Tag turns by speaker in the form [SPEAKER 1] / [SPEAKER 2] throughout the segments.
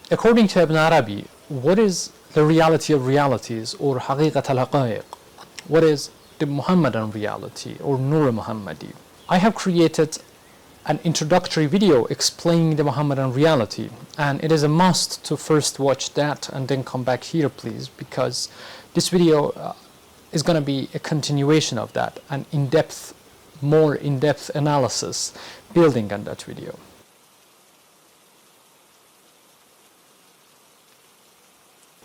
[SPEAKER 1] According to Ibn Arabi, what is the reality of realities, or ḥaqīqat al-ḥaqā'iq? What is the Muhammadan reality, or Nur Muhammadi? I have created an introductory video explaining the Muhammadan reality, and it is a must to first watch that and then come back here, please, because this video is going to be a continuation of that, an more in-depth analysis building on that video.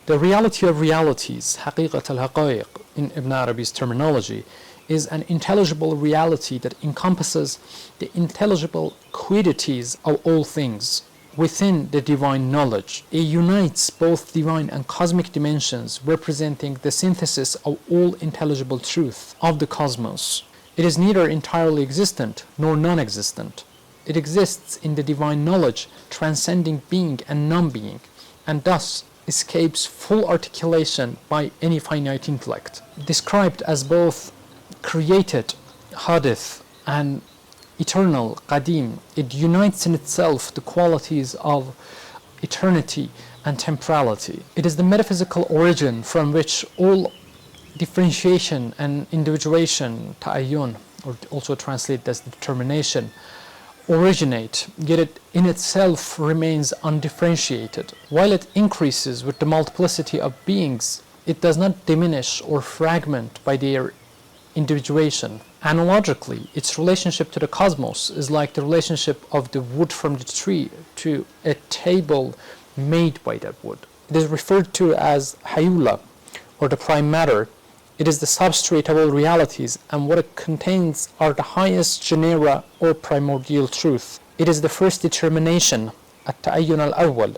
[SPEAKER 1] The reality of realities, ḥaqīqat al-ḥaqā'iq, in Ibn Arabi's terminology, is an intelligible reality that encompasses the intelligible quiddities of all things within the divine knowledge. It unites both divine and cosmic dimensions, representing the synthesis of all intelligible truth of the cosmos. It is neither entirely existent nor non-existent. It exists in the divine knowledge, transcending being and non-being, and thus escapes full articulation by any finite intellect. Described as both created, hadith, and eternal, qadim, it unites in itself the qualities of eternity and temporality. It is the metaphysical origin from which all differentiation and individuation, ta'ayyun, or also translated as determination, originate, yet it in itself remains undifferentiated. While it increases with the multiplicity of beings, it does not diminish or fragment by their individuation. Analogically, its relationship to the cosmos is like the relationship of the wood from the tree to a table made by that wood. It is referred to as hayula, or the prime matter. It is the substrate of all realities, and what it contains are the highest genera or primordial truth. It is the first determination, at-ta'ayyun al-awwal,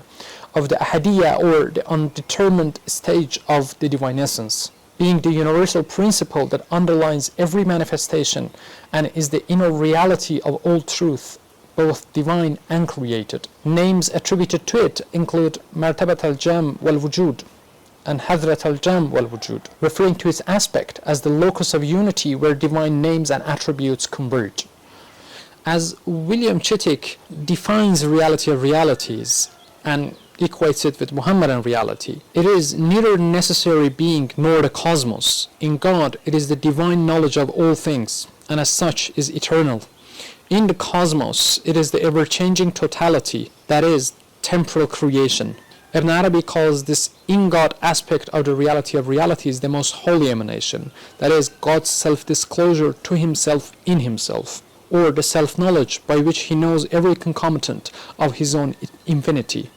[SPEAKER 1] of the ahadiyya, or the undetermined stage of the divine essence, being the universal principle that underlines every manifestation and is the inner reality of all truth, both divine and created. Names attributed to it include martabat al-jam wal-wujud and hadrat al-jam wal-wujud, referring to its aspect as the locus of unity where divine names and attributes converge. As William Chittick defines the reality of realities and equates it with Muhammadan reality, it is neither necessary being nor the cosmos. In God, it is the divine knowledge of all things, and as such is eternal. In the cosmos, it is the ever-changing totality, that is, temporal creation. Ibn Arabi calls this in-God aspect of the reality of realities the most holy emanation, that is, God's self-disclosure to himself in himself, or the self-knowledge by which he knows every concomitant of his own infinity.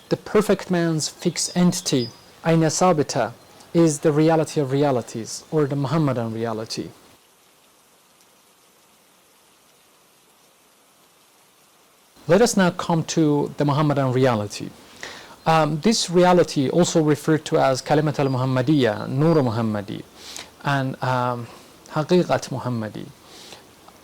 [SPEAKER 1] The perfect man's fixed entity, ayna sabita, is the reality of realities, or the Muhammadan reality. Let us now come to the Muhammadan reality. This reality, also referred to as Kalimat al-Muhammadiyya, Nur Muhammadi, and ḥaqīqat Muhammadi,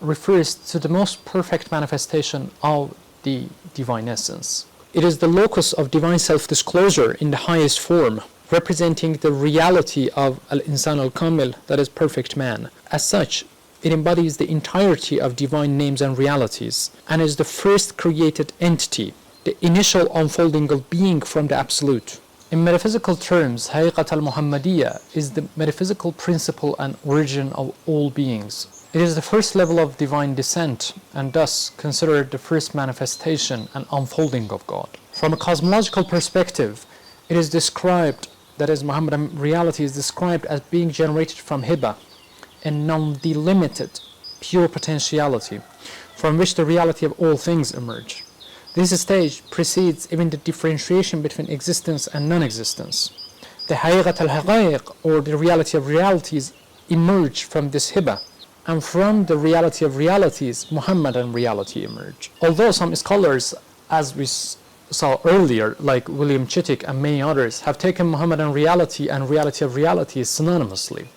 [SPEAKER 1] refers to the most perfect manifestation of the divine essence. It is the locus of divine self-disclosure in the highest form, representing the reality of al-insan al-kamil, that is, perfect man. As such, it embodies the entirety of divine names and realities, and is the first created entity, the initial unfolding of being from the Absolute. In metaphysical terms, ḥaqīqat al-Muhammadiyya is the metaphysical principle and origin of all beings. It is the first level of divine descent, and thus considered the first manifestation and unfolding of God. From a cosmological perspective, it is described, that is, Muhammadan reality is described as being generated from hiba, a non-delimited, pure potentiality, from which the reality of all things emerge. This stage precedes even the differentiation between existence and non-existence. The ḥaqīqat al-ḥaqā'iq, or the reality of realities, emerge from this hiba, and from the reality of realities, Muhammadan reality emerge. Although some scholars, as we saw earlier, like William Chittick and many others, have taken Muhammadan reality and reality of realities synonymously,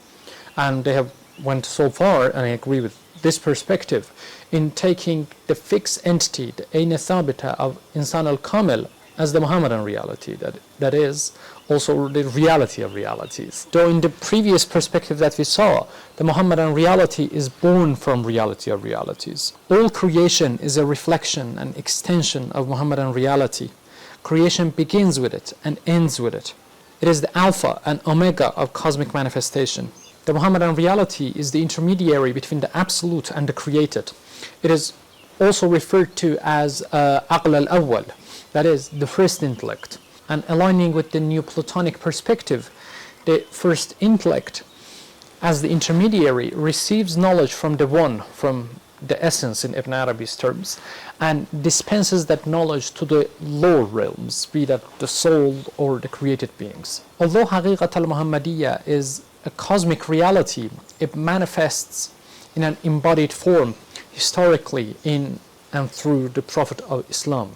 [SPEAKER 1] and they have went so far, and I agree with this perspective, in taking the fixed entity, the ayna thabita of insan al-kamil, as the Muhammadan reality, that is also the reality of realities. Though in the previous perspective that we saw, the Muhammadan reality is born from reality of realities. All creation is a reflection and extension of Muhammadan reality. Creation begins with it and ends with it. It is the alpha and omega of cosmic manifestation. The Muhammadan reality is the intermediary between the absolute and the created. It is also referred to as aql al-awwal, that is, the first intellect. And aligning with the Neoplatonic perspective, the first intellect, as the intermediary, receives knowledge from the one, from the essence in Ibn Arabi's terms, and dispenses that knowledge to the lower realms, be that the soul or the created beings. Although ḥaqīqat al-Muhammadiyya is a cosmic reality, it manifests in an embodied form historically in and through the Prophet of Islam,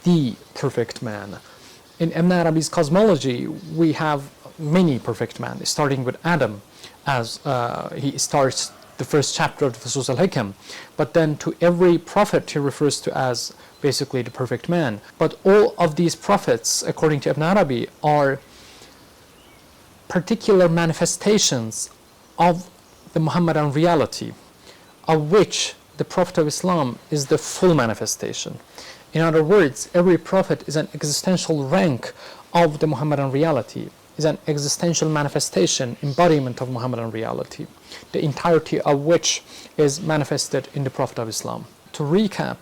[SPEAKER 1] the perfect man. In Ibn Arabi's cosmology, we have many perfect men, starting with Adam, as he starts the first chapter of the Fusus al-Ḥikam, but then to every prophet he refers to as basically the perfect man. But all of these prophets, according to Ibn Arabi, are particular manifestations of the Muhammadan reality, of which the Prophet of Islam is the full manifestation. In other words, every prophet is an existential rank of the Muhammadan reality, is an existential manifestation, embodiment of Muhammadan reality, the entirety of which is manifested in the Prophet of Islam. To recap,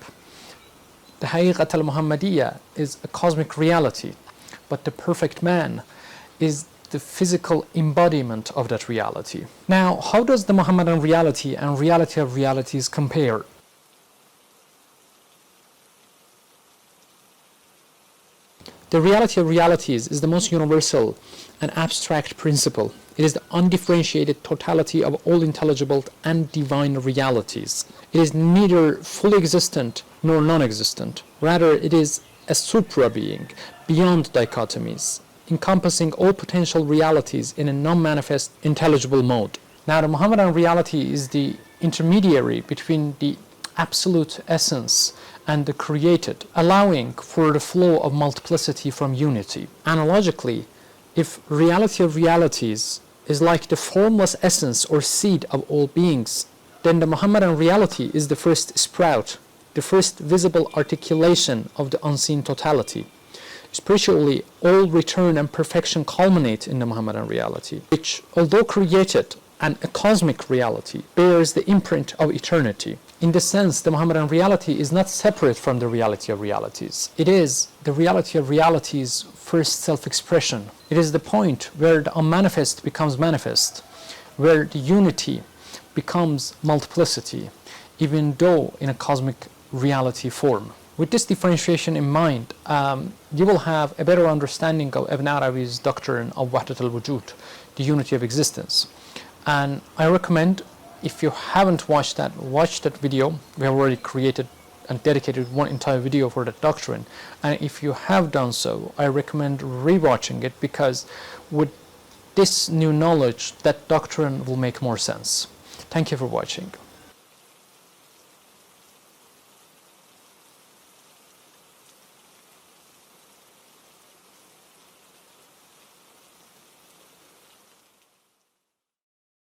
[SPEAKER 1] the ḥaqīqat al-Muhammadiyya is a cosmic reality, but the perfect man is the physical embodiment of that reality. Now, how does the Muhammadan reality and reality of realities compare? The reality of realities is the most universal and abstract principle. It is the undifferentiated totality of all intelligible and divine realities. It is neither fully existent nor non-existent. Rather, it is a supra-being, beyond dichotomies, encompassing all potential realities in a non-manifest, intelligible mode. Now, the Muhammadan reality is the intermediary between the absolute essence and the created, allowing for the flow of multiplicity from unity. Analogically, if reality of realities is like the formless essence or seed of all beings, then the Muhammadan reality is the first sprout, the first visible articulation of the unseen totality. Spiritually, all return and perfection culminate in the Muhammadan reality, which, although created and a cosmic reality, bears the imprint of eternity. In this sense, the Muhammadan reality is not separate from the reality of realities. It is the reality of realities' first self-expression. It is the point where the unmanifest becomes manifest, where the unity becomes multiplicity, even though in a cosmic reality form. With this differentiation in mind, you will have a better understanding of Ibn Arabi's doctrine of wahdat al-wujud, the unity of existence. And I recommend, if you haven't watched that, watch that video. We have already created and dedicated one entire video for that doctrine. And if you have done so, I recommend rewatching it, because with this new knowledge, that doctrine will make more sense. Thank you for watching.